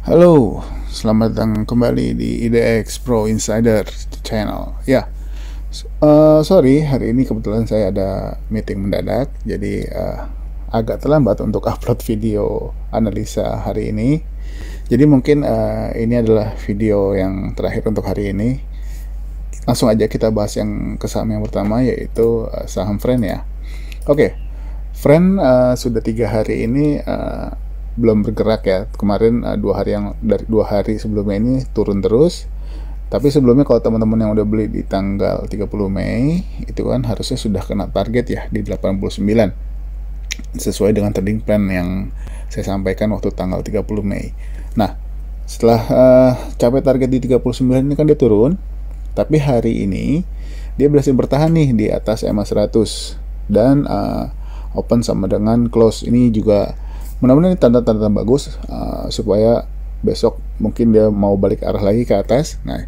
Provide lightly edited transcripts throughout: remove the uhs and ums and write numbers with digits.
Halo, selamat datang kembali di IDX Pro Insider Channel. Ya, sorry, hari ini kebetulan saya ada meeting mendadak, jadi agak terlambat untuk upload video analisa hari ini. Jadi mungkin ini adalah video yang terakhir untuk hari ini. Langsung aja kita bahas yang saham yang pertama, yaitu saham Friend ya. Oke, Friend sudah 3 hari ini belum bergerak ya. Kemarin dari 2 hari sebelumnya ini turun terus. Tapi sebelumnya kalau teman-teman yang udah beli di tanggal 30 Mei itu kan harusnya sudah kena target ya di 89 sesuai dengan trading plan yang saya sampaikan waktu tanggal 30 Mei. Nah, setelah capai target di 39 ini kan dia turun, tapi hari ini dia berhasil bertahan nih di atas EMA 100 dan open sama dengan close. Ini juga mudah-mudahan ini tanda-tanda bagus supaya besok mungkin dia mau balik arah lagi ke atas. Nah,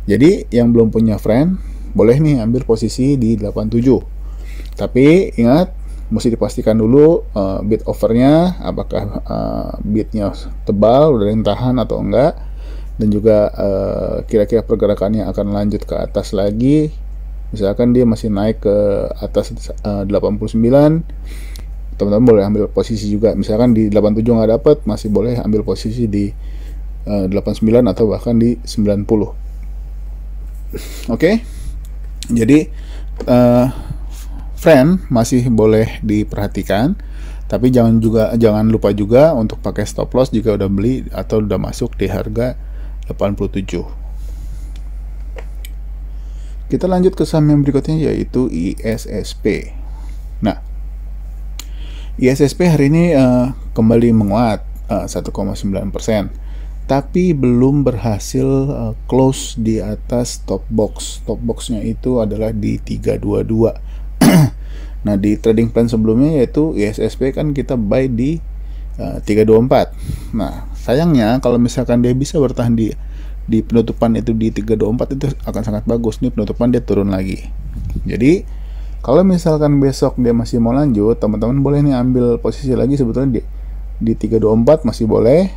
jadi yang belum punya Friend boleh nih ambil posisi di 87. Tapi ingat, mesti dipastikan dulu bid overnya apakah bidnya tebal, udah yang tahan atau enggak, dan juga kira-kira pergerakannya akan lanjut ke atas lagi. Misalkan dia masih naik ke atas 89, teman-teman boleh ambil posisi juga. Misalkan di 87 nggak dapat, masih boleh ambil posisi di 89 atau bahkan di 90. Oke, jadi Friend masih boleh diperhatikan, tapi jangan lupa juga untuk pakai stop loss jika udah beli atau udah masuk di harga 87. Kita lanjut ke saham yang berikutnya, yaitu ISSP. Nah, ISSP hari ini kembali menguat 1,9%, tapi belum berhasil close di atas top box. Top boxnya itu adalah di 322. Nah, di trading plan sebelumnya yaitu ISSP kan kita buy di 324. Nah, sayangnya kalau misalkan dia bisa bertahan di penutupan itu di 324, itu akan sangat bagus. Nih penutupan dia turun lagi. Jadi kalau misalkan besok dia masih mau lanjut, teman-teman boleh nih ambil posisi lagi sebetulnya di 324 masih boleh,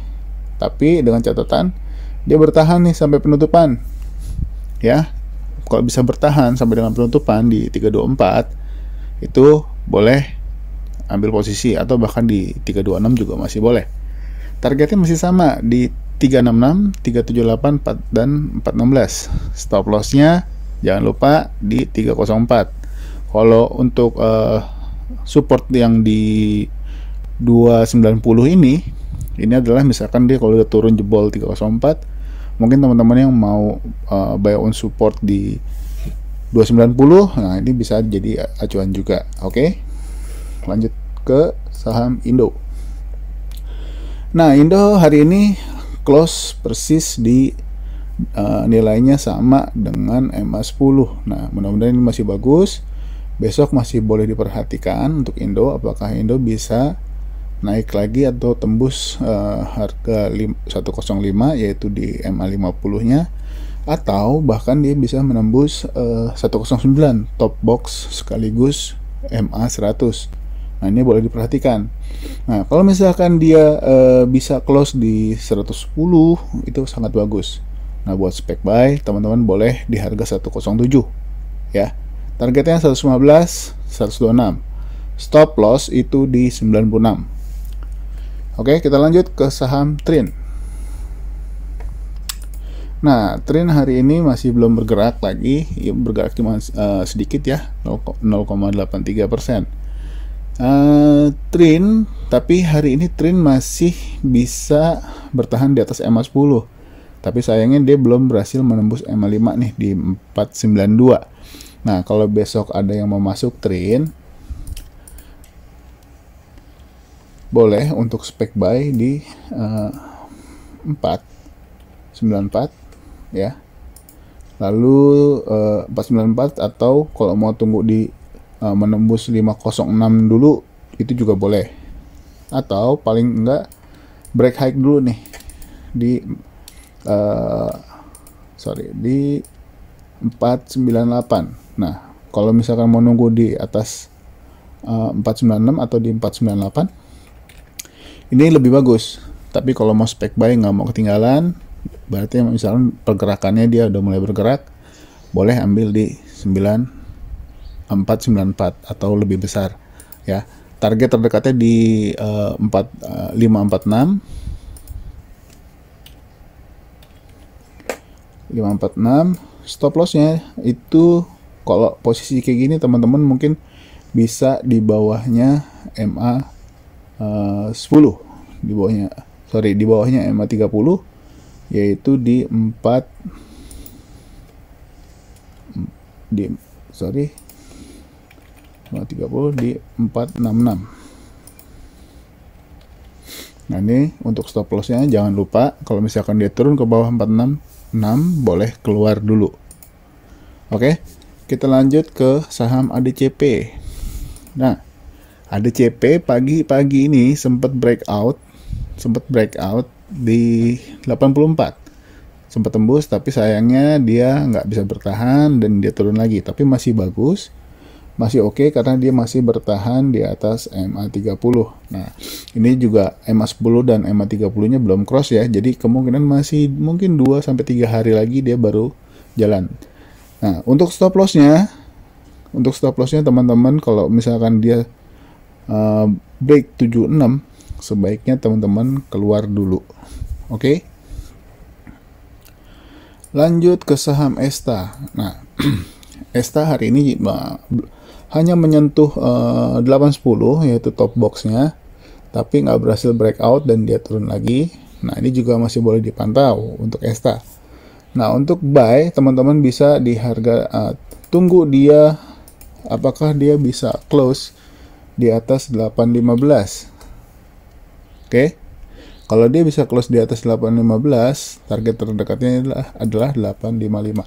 tapi dengan catatan dia bertahan nih sampai penutupan. Ya. Kalau bisa bertahan sampai dengan penutupan di 324, itu boleh ambil posisi, atau bahkan di 326 juga masih boleh. Targetnya masih sama di 366, 378, 4 dan 416. Stop lossnya jangan lupa di 304. Kalau untuk support yang di 290 ini adalah misalkan dia kalau udah turun jebol 304, mungkin teman-teman yang mau buy on support di 290, nah ini bisa jadi acuan juga. Oke, lanjut ke saham Indo. Nah, Indo hari ini close persis di nilainya sama dengan EMA 10. Nah, mudah-mudahan ini masih bagus. Besok masih boleh diperhatikan untuk Indo, apakah Indo bisa naik lagi atau tembus harga 105, yaitu di MA 50 nya, atau bahkan dia bisa menembus 109 top box sekaligus MA 100. Nah, ini boleh diperhatikan. Nah, kalau misalkan dia bisa close di 110, itu sangat bagus. Nah, buat spek buy teman-teman boleh di harga 107 ya. Targetnya 115, 126. Stop loss itu di 96. Oke, kita lanjut ke saham Trin. Nah, Trin hari ini masih belum bergerak lagi, ya, bergerak cuma sedikit ya, 0,83%. Trin, tapi hari ini Trin masih bisa bertahan di atas EMA 10. Tapi sayangnya dia belum berhasil menembus EMA 5 nih di 492. Nah, kalau besok ada yang mau masuk Trin, boleh untuk spek buy di 494 ya. Lalu 494, atau kalau mau tunggu di menembus 506 dulu, itu juga boleh. Atau paling enggak break high dulu nih di di 498. Nah, kalau misalkan mau nunggu di atas 496 atau di 498, ini lebih bagus. Tapi kalau mau spek buy nggak mau ketinggalan, berarti misalnya pergerakannya dia udah mulai bergerak, boleh ambil di 9494 atau lebih besar ya. Target terdekatnya di 546. Stop lossnya itu kalau posisi kayak gini teman-teman mungkin bisa di bawahnya MA 10, di bawahnya MA 30, yaitu di 430 di 466. Nah, ini untuk stop lossnya jangan lupa kalau misalkan dia turun ke bawah 466 boleh keluar dulu. Oke, kita lanjut ke saham ADCP. Nah, ADCP pagi-pagi ini sempat breakout di 84, sempat tembus, tapi sayangnya dia nggak bisa bertahan dan dia turun lagi. Tapi masih bagus, masih oke karena dia masih bertahan di atas MA 30. Nah, ini juga MA 10 dan MA 30 nya belum cross ya, jadi kemungkinan masih mungkin 2-3 hari lagi dia baru jalan. Nah, untuk stop lossnya teman-teman, kalau misalkan dia break 76, sebaiknya teman-teman keluar dulu. Oke. Lanjut ke saham Esta. Nah, Esta hari ini hanya menyentuh 810 yaitu top boxnya, tapi nggak berhasil breakout dan dia turun lagi. Nah, ini juga masih boleh dipantau untuk Esta. Nah, untuk buy teman-teman bisa di harga tunggu dia apakah dia bisa close di atas 815. Oke. Kalau dia bisa close di atas 815, target terdekatnya adalah 855.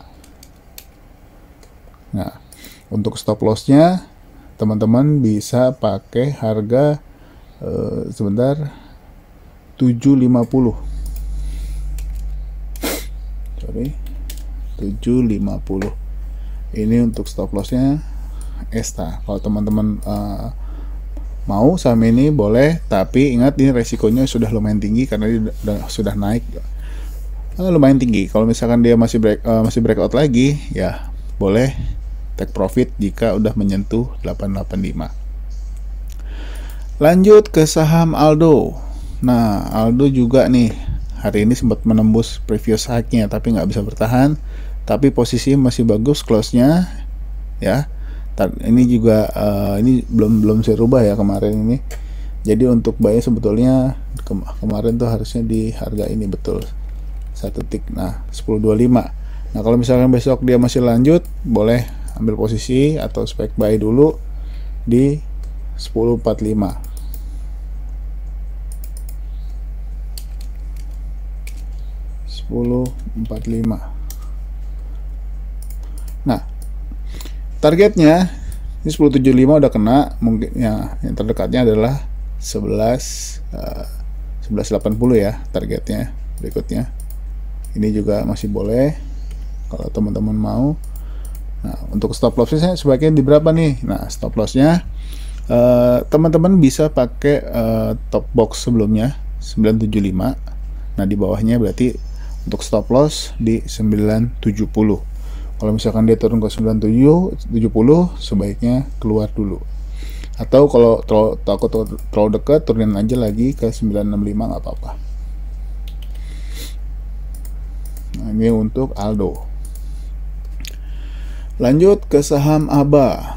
Nah, untuk stop lossnya teman-teman bisa pakai harga 750. 750. Ini untuk stop lossnya Esta. Kalau teman-teman mau saham ini boleh, tapi ingat ini resikonya sudah lumayan tinggi karena dia sudah naik lumayan tinggi. Kalau misalkan dia masih breakout lagi, ya boleh take profit jika udah menyentuh 885. Lanjut ke saham Aldo. Nah, Aldo juga nih hari ini sempat menembus previous high-nya tapi nggak bisa bertahan, tapi posisi masih bagus close-nya ya. Ini juga ini belum saya rubah ya kemarin ini. Jadi untuk buy sebetulnya kemarin tuh harusnya di harga ini betul 1 tick. Nah, 10.25. Nah, kalau misalkan besok dia masih lanjut, boleh ambil posisi atau spek buy dulu di 10.45. 10.45. Nah, targetnya ini 10.75 udah kena, mungkin ya yang terdekatnya adalah 11.80 ya targetnya berikutnya. Ini juga masih boleh kalau teman-teman mau. Nah, untuk stop lossnya sebaiknya di berapa nih? Nah, stop lossnya teman-teman bisa pakai top box sebelumnya 975. Nah, di bawahnya berarti untuk stop loss di 970. Kalau misalkan dia turun ke 70, sebaiknya keluar dulu. Atau kalau takut terlalu dekat, turunin aja lagi ke 965, nggak apa-apa. Nah, ini untuk Aldo. Lanjut ke saham ABA.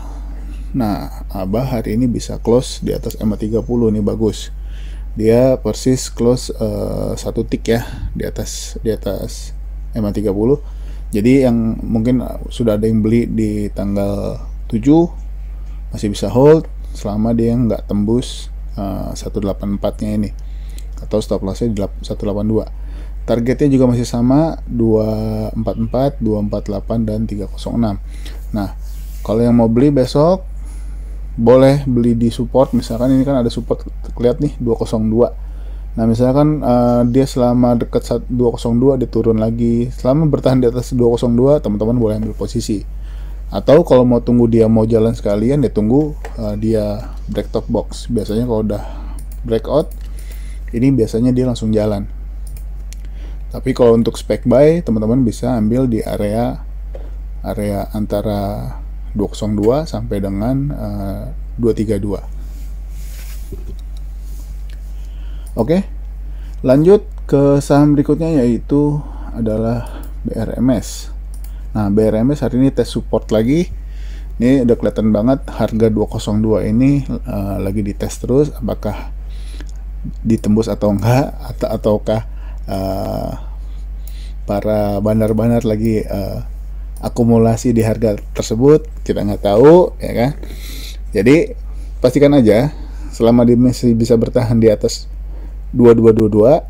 Nah, ABA hari ini bisa close di atas MA 30, ini bagus. Dia persis close 1 tick ya di atas MA 30. Jadi yang mungkin sudah ada yang beli di tanggal 7 masih bisa hold selama dia nggak tembus 184 nya ini, atau stop lossnya di 182. Targetnya juga masih sama 244, 248 dan 306. Nah, kalau yang mau beli besok boleh beli di support, misalkan ini kan ada support lihat nih 202. Nah, misalkan dia selama dekat 202 dia turun lagi, selama bertahan di atas 202 teman-teman boleh ambil posisi. Atau kalau mau tunggu dia mau jalan sekalian, dia tunggu dia break top box. Biasanya kalau udah breakout ini biasanya dia langsung jalan. Tapi kalau untuk spec buy, teman-teman bisa ambil di area antara 202 sampai dengan 232. Oke, lanjut ke saham berikutnya, yaitu adalah BRMS. Nah, BRMS hari ini tes support lagi. Ini udah kelihatan banget harga 202 ini lagi dites terus, apakah ditembus atau enggak, ataukah para bandar-bandar lagi akumulasi di harga tersebut, kita nggak tahu, ya kan. Jadi pastikan aja selama dia masih bisa bertahan di atas 2222,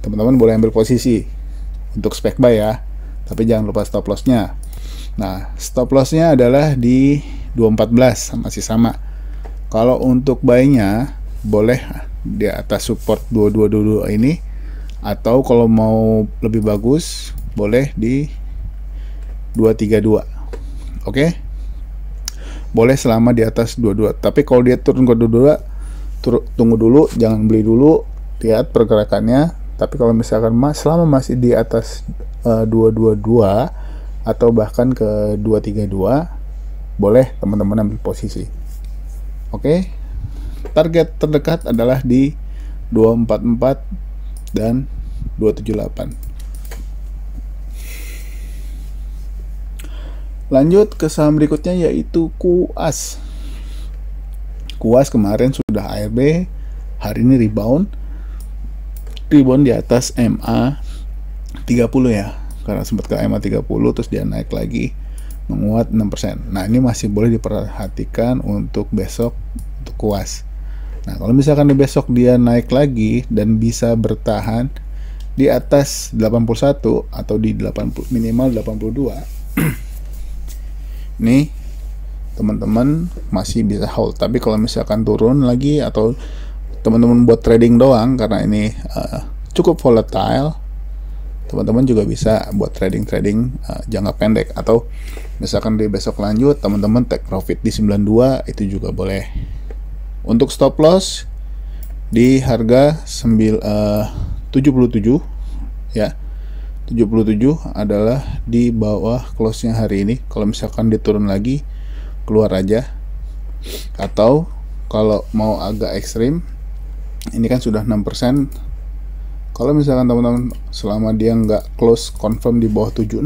teman-teman boleh ambil posisi untuk spec buy ya, tapi jangan lupa stop lossnya. Nah, stop lossnya adalah di 214, masih sama. Kalau untuk buy-nya boleh di atas support 2222 ini, atau kalau mau lebih bagus boleh di 232. Oke, boleh selama di atas 22. Tapi kalau dia turun ke 22, tunggu dulu, jangan beli dulu, lihat pergerakannya. Tapi kalau misalkan selama masih di atas 222 atau bahkan ke 232, boleh teman-teman ambil posisi. Oke, target terdekat adalah di 244 dan 278. Lanjut ke saham berikutnya, yaitu KUAS. KUAS kemarin sudah ARB, hari ini rebound di atas MA 30 ya, karena sempat ke MA 30 terus dia naik lagi menguat 6%. Nah, ini masih boleh diperhatikan untuk besok untuk KUAS. Nah, kalau misalkan di besok dia naik lagi dan bisa bertahan di atas 81 atau di 80, minimal 82, nih teman-teman masih bisa hold. Tapi kalau misalkan turun lagi atau teman-teman buat trading doang karena ini cukup volatile, teman-teman juga bisa buat trading jangka pendek, atau misalkan di besok lanjut teman-teman take profit di 92, itu juga boleh. Untuk stop loss di harga 77 ya, 77 adalah di bawah close-nya hari ini. Kalau misalkan dia turun lagi, keluar aja. Atau kalau mau agak ekstrim, ini kan sudah 6%. Kalau misalkan teman-teman selama dia nggak close confirm di bawah 76,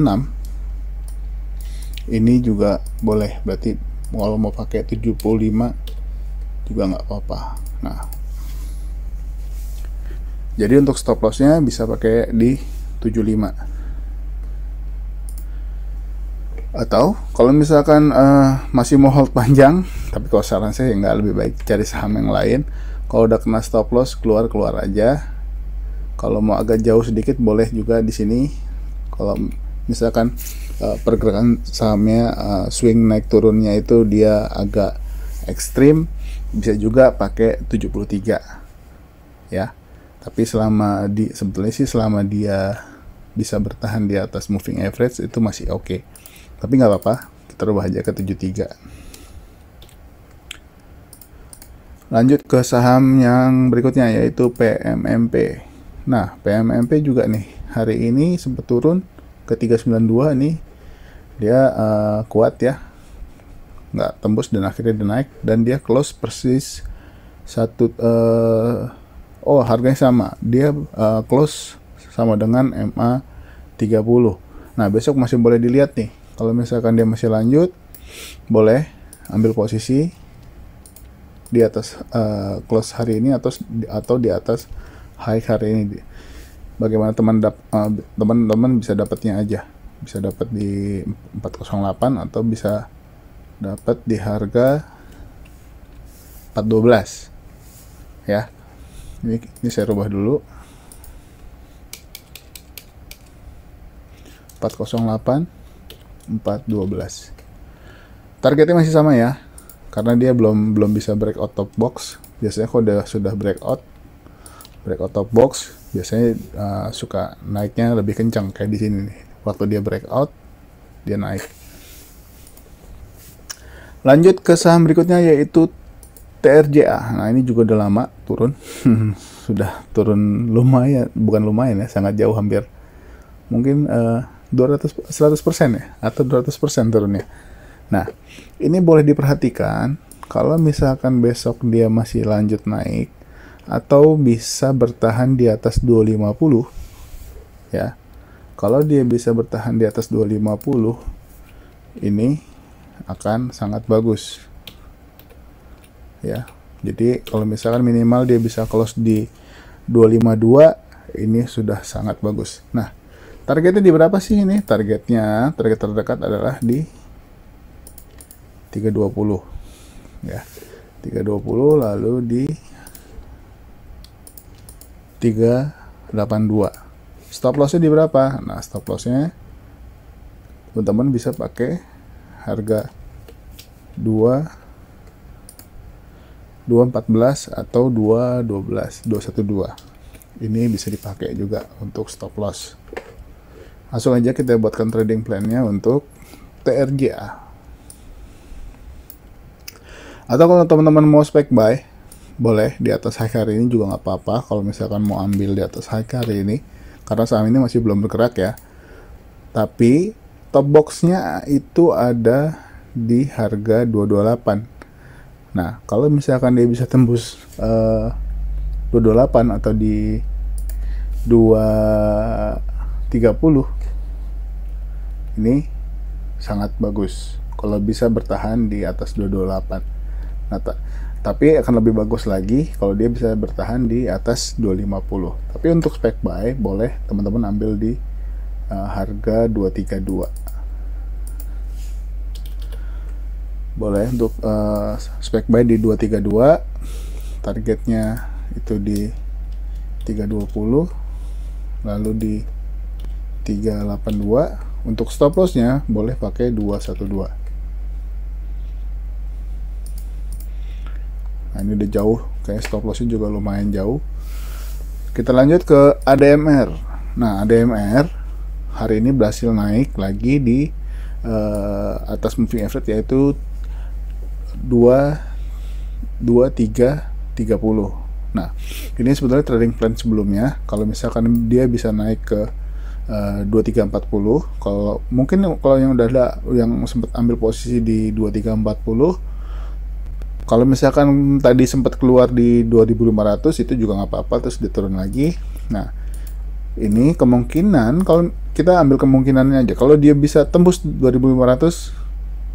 ini juga boleh. Berarti kalau mau pakai 75 juga nggak apa-apa. Nah, jadi untuk stop lossnya bisa pakai di 75. Atau kalau misalkan masih mau hold panjang, tapi kalau saran saya nggak, lebih baik cari saham yang lain. Kalau udah kena stop loss, keluar aja. Kalau mau agak jauh sedikit boleh juga di sini. Kalau misalkan pergerakan sahamnya swing naik turunnya itu dia agak ekstrim, bisa juga pakai 73 ya. Tapi sebetulnya sih selama dia bisa bertahan di atas moving average itu masih oke. Tapi nggak apa-apa, kita rubah aja ke 73. Lanjut ke saham yang berikutnya, yaitu PMMP. Nah, PMMP juga nih hari ini sempat turun ke 392 nih. Dia kuat ya, nggak tembus dan akhirnya dia naik, dan dia close persis harganya sama, dia close sama dengan MA 30. Nah, besok masih boleh dilihat nih. Kalau misalkan dia masih lanjut, boleh ambil posisi di atas close hari ini atau di atas high hari ini. Bagaimana teman-teman bisa dapatnya aja, bisa dapat di 408 atau bisa dapat di harga 412 ya. Ini saya rubah dulu, 408 412. Targetnya masih sama ya, karena dia belum bisa breakout top box. Biasanya kalau sudah breakout top box, biasanya suka naiknya lebih kencang kayak di sini nih. Waktu dia breakout, dia naik. Lanjut ke saham berikutnya, yaitu TRJA, nah ini juga udah lama turun. Sudah turun lumayan, bukan lumayan ya, sangat jauh, hampir mungkin 100% ya, atau 200% turunnya. Nah, ini boleh diperhatikan kalau misalkan besok dia masih lanjut naik atau bisa bertahan di atas 250 ya. Kalau dia bisa bertahan di atas 250, ini akan sangat bagus ya. Jadi kalau misalkan minimal dia bisa close di 252, ini sudah sangat bagus. Nah, targetnya di berapa sih ini? Target terdekat adalah di 320 ya. 320, lalu di 382. Stop lossnya di berapa? Nah, stop lossnya teman-teman bisa pakai harga 214 atau 212 ini bisa dipakai juga untuk stop loss. Langsung aja kita buatkan trading plan-nya untuk TRJA. Atau kalau teman-teman mau spek buy, boleh di atas high hari ini juga nggak apa-apa. Kalau misalkan mau ambil di atas high hari ini, karena saham ini masih belum bergerak ya. Tapi top box-nya itu ada di harga 228. Nah, kalau misalkan dia bisa tembus 228 atau di 230, ini sangat bagus kalau bisa bertahan di atas 228. Nah, tapi akan lebih bagus lagi kalau dia bisa bertahan di atas 250. Tapi untuk spek buy boleh teman-teman ambil di harga 232. Boleh untuk spek buy di 232, targetnya itu di 320, lalu di 382. Untuk stop lossnya boleh pakai 212. Nah, ini udah jauh, kayak stop lossnya juga lumayan jauh. Kita lanjut ke ADMR. Nah, ADMR hari ini berhasil naik lagi di atas moving average, yaitu 2330. Nah, ini sebetulnya trading plan sebelumnya. Kalau misalkan dia bisa naik ke 2340, kalau mungkin kalau yang udah ada yang sempat ambil posisi di 2340, kalau misalkan tadi sempat keluar di 2500, itu juga nggak apa-apa, terus dia turun lagi. Nah, ini kemungkinan, kalau kita ambil kemungkinannya aja, kalau dia bisa tembus 2500,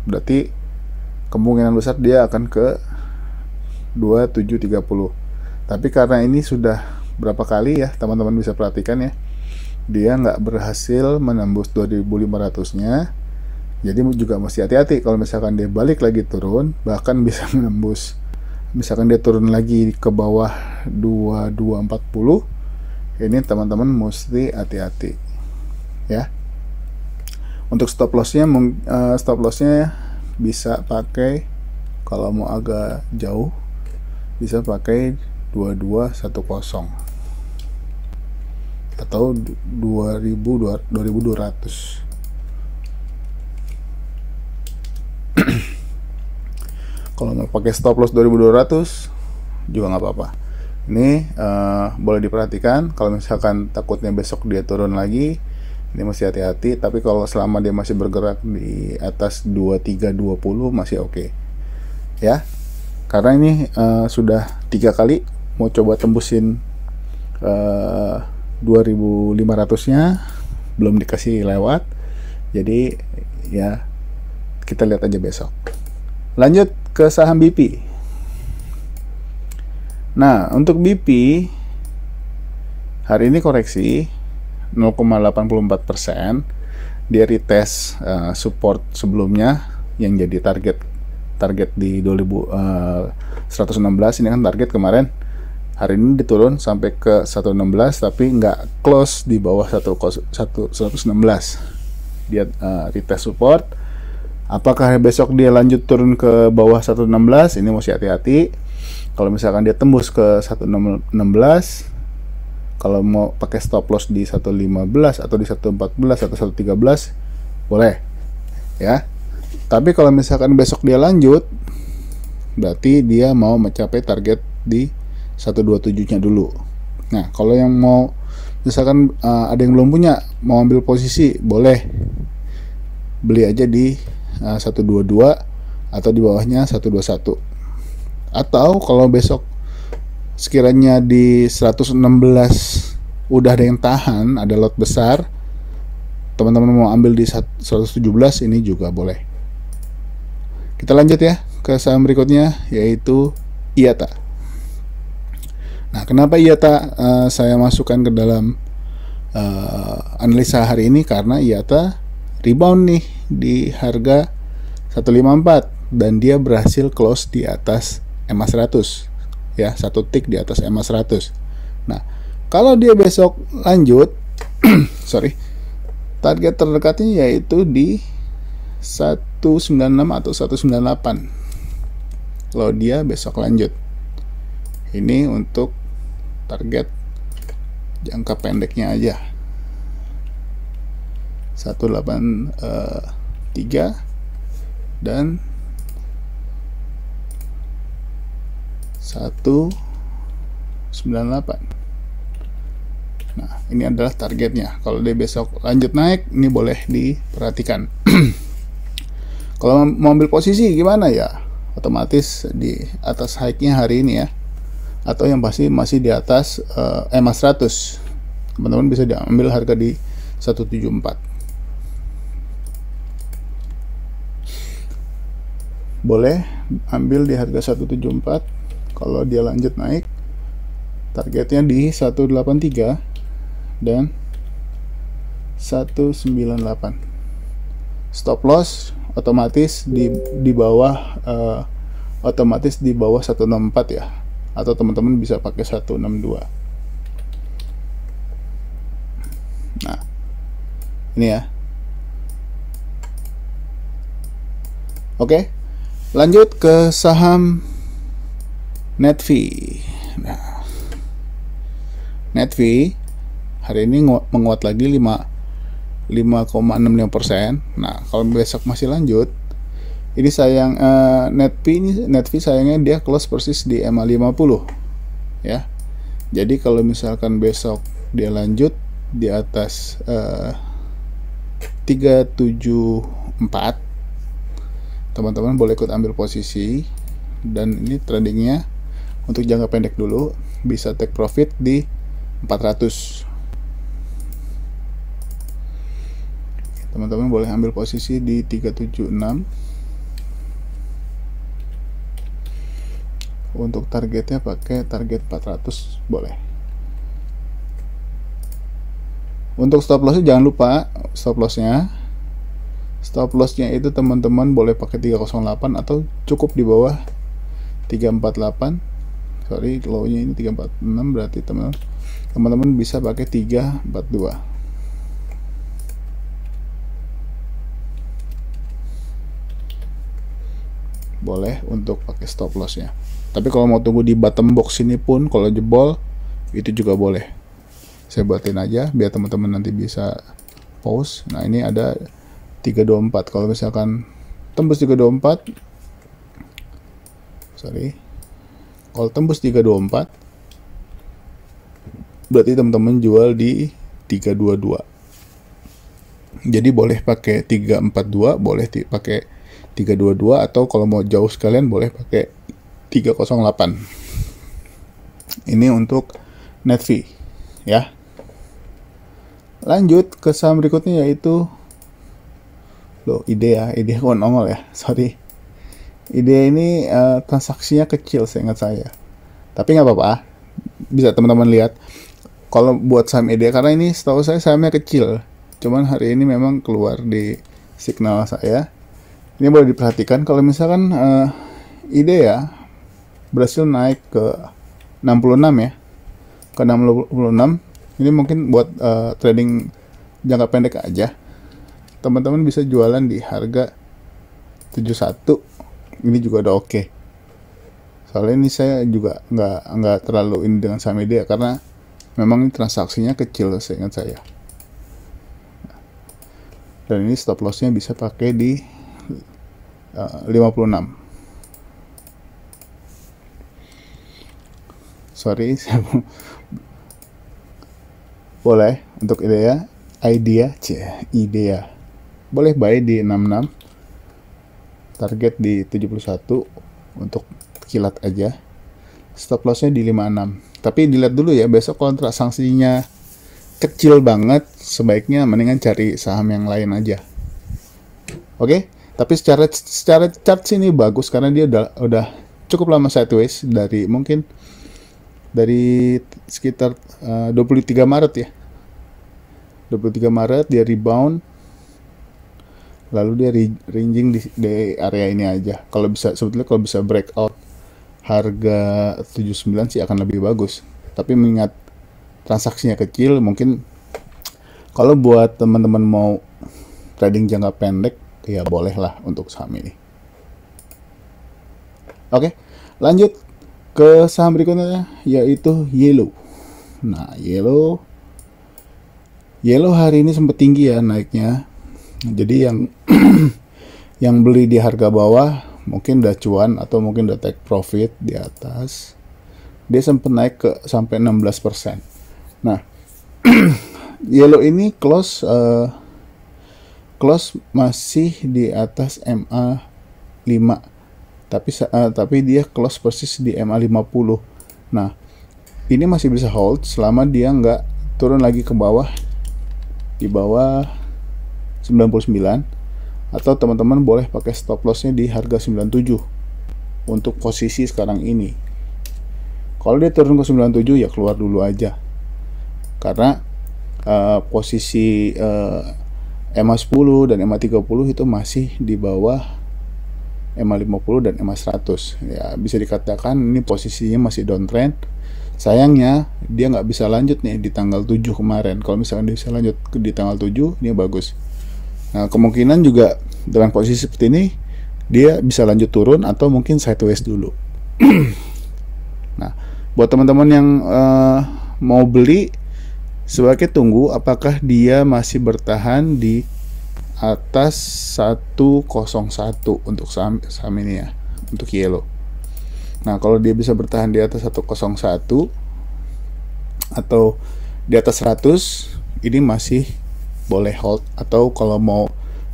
berarti kemungkinan besar dia akan ke 2730. Tapi karena ini sudah berapa kali ya, teman-teman bisa perhatikan ya, dia nggak berhasil menembus 2500-nya. Jadi juga mesti hati-hati kalau misalkan dia balik lagi turun, bahkan bisa menembus, misalkan dia turun lagi ke bawah 2240, ini teman-teman mesti hati-hati ya. Untuk stop lossnya bisa pakai, kalau mau agak jauh bisa pakai 2210 atau 2200. Kalau mau pakai stop loss 2200 juga nggak apa-apa. Ini boleh diperhatikan. Kalau misalkan takutnya besok dia turun lagi, ini masih hati-hati. Tapi kalau selama dia masih bergerak di atas 2320 masih oke. Ya, karena ini sudah 3 kali mau coba tembusin 2500-nya, belum dikasih lewat. Jadi ya, kita lihat aja besok. Lanjut ke saham BP. Nah, untuk BP hari ini koreksi 0,84%. Dia retest support sebelumnya yang jadi target di 116. Ini kan target kemarin. Hari ini diturun sampai ke 116, tapi nggak close di bawah 116. Dia retest support. Apakah besok dia lanjut turun ke bawah 116? Ini mesti hati-hati. Kalau misalkan dia tembus ke 116, kalau mau pakai stop loss di 115 atau di 114 atau 113 boleh ya. Tapi kalau misalkan besok dia lanjut berarti dia mau mencapai target di 127-nya dulu. Nah, kalau yang mau misalkan ada yang belum punya, mau ambil posisi, boleh beli aja di 122 atau di bawahnya 121. Atau kalau besok sekiranya di 116 udah ada yang tahan, ada lot besar, teman-teman mau ambil di 117, ini juga boleh. Kita lanjut ya ke saham berikutnya, yaitu IATA. Nah, kenapa IATA saya masukkan ke dalam analisa hari ini? Karena IATA rebound nih di harga 154 dan dia berhasil close di atas EMA 100 ya, satu tick di atas EMA 100. Nah, kalau dia besok lanjut target terdekatnya yaitu di 196 atau 198 kalau dia besok lanjut. Ini untuk target jangka pendeknya aja, 183 dan 198. Nah, ini adalah targetnya. Kalau dia besok lanjut naik, ini boleh diperhatikan. Kalau mau ambil posisi gimana ya? Otomatis di atas high-nya hari ini ya. Atau yang pasti masih di atas EMA 100. Teman-teman bisa diambil harga di 174. Boleh ambil di harga 174. Kalau dia lanjut naik, targetnya di 183 dan 198. Stop loss otomatis di bawah otomatis di bawah 164 ya, atau teman-teman bisa pakai 162. Nah, ini ya. Oke, lanjut ke saham Netvi. Nah, Netvi hari ini menguat lagi 5,65%. Nah, kalau besok masih lanjut, ini sayang Netvi sayangnya dia close persis di EMA 50 ya. Jadi kalau misalkan besok dia lanjut di atas 374, teman-teman boleh ikut ambil posisi, dan ini tradingnya untuk jangka pendek dulu, bisa take profit di 400. Teman-teman boleh ambil posisi di 376. Untuk targetnya pakai target 400 boleh. Untuk stop lossnya jangan lupa, stop lossnya itu teman-teman boleh pakai 308 atau cukup di bawah 348. Sorry, low-nya ini 346, berarti teman-teman bisa pakai 342. Boleh untuk pakai stop lossnya. Tapi kalau mau tunggu di bottom box ini pun, kalau jebol itu juga boleh. Saya buatin aja biar teman-teman nanti bisa pause. Nah, ini ada 324. Kalau misalkan tembus 324, kalau tembus 324, berarti teman-teman jual di 322. Jadi boleh pakai 342, boleh pakai 322, atau kalau mau jauh sekalian boleh pakai 308. Ini untuk Netvi ya. Lanjut ke saham berikutnya yaitu Idea ongol ya, sorry. Idea ini transaksinya kecil seingat saya, tapi nggak apa-apa, bisa teman-teman lihat kalau buat saham Idea, karena ini setahu saya sahamnya kecil, cuman hari ini memang keluar di signal saya. Ini boleh diperhatikan kalau misalkan Idea berhasil naik ke 66 ya, ke 66. Ini mungkin buat trading jangka pendek aja, teman-teman bisa jualan di harga 71. Ini juga udah oke. Soalnya ini saya juga nggak terlalu ini dengan saham Idea, karena memang ini transaksinya kecil seingat saya. Dan ini stop lossnya bisa pakai di 56. sorry boleh untuk IDEA boleh buy di 66, target di 71 untuk kilat aja, stop lossnya di 56. Tapi dilihat dulu ya, besok kalau transaksinya kecil banget sebaiknya mendingan cari saham yang lain aja. Oke, tapi secara chart sini bagus karena dia udah cukup lama sideways dari sekitar 23 Maret ya. 23 Maret dia rebound, lalu dia ranging di area ini aja. Kalau bisa breakout harga 79 sih akan lebih bagus. Tapi mengingat transaksinya kecil, mungkin kalau buat teman-teman mau trading jangka pendek ya bolehlah untuk saham ini. Oke, lanjut ke saham berikutnya yaitu Yellow. Nah, Yellow hari ini sempat tinggi ya naiknya. Jadi yang yang beli di harga bawah mungkin udah cuan atau mungkin udah take profit di atas. Dia sempat naik sampai 16%. Nah, Yellow ini close masih di atas MA 5. Tapi dia close persis di MA 50. Nah, ini masih bisa hold selama dia nggak turun lagi ke bawah, di bawah 99, atau teman-teman boleh pakai stop lossnya di harga 97 untuk posisi sekarang ini. Kalau dia turun ke 97 ya keluar dulu aja, karena posisi EMA 10 dan EMA 30 itu masih di bawah EMA 50 dan EMA 100. Ya, bisa dikatakan ini posisinya masih downtrend. Sayangnya dia nggak bisa lanjut nih di tanggal 7 kemarin. Kalau misalkan dia bisa lanjut di tanggal 7, ini bagus. Nah, kemungkinan juga dengan posisi seperti ini dia bisa lanjut turun atau mungkin sideways dulu. Nah, buat teman-teman yang mau beli, sebaiknya tunggu apakah dia masih bertahan di atas 101 untuk saham ini ya, untuk Yellow. Nah, kalau dia bisa bertahan di atas 101 atau di atas 100, ini masih boleh hold, atau kalau mau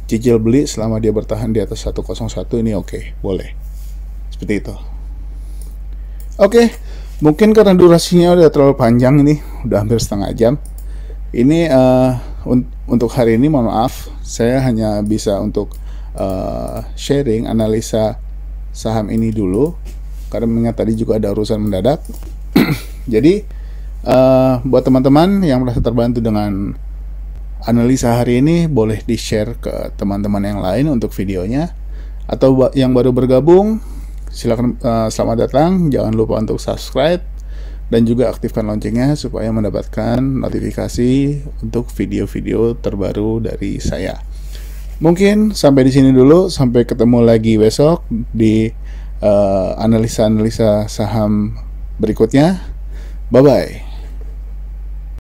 cicil beli selama dia bertahan di atas 101 ini oke, boleh. Seperti itu. Oke, mungkin karena durasinya udah terlalu panjang ini, udah hampir setengah jam. Ini untuk hari ini mohon maaf, saya hanya bisa untuk sharing analisa saham ini dulu, karena mengingat tadi juga ada urusan mendadak. Jadi buat teman-teman yang merasa terbantu dengan analisa hari ini, boleh di-share ke teman-teman yang lain untuk videonya, atau yang baru bergabung silakan selamat datang. Jangan lupa untuk subscribe dan juga aktifkan loncengnya supaya mendapatkan notifikasi untuk video-video terbaru dari saya. Mungkin sampai di sini dulu, sampai ketemu lagi besok di analisa-analisa saham berikutnya. Bye bye.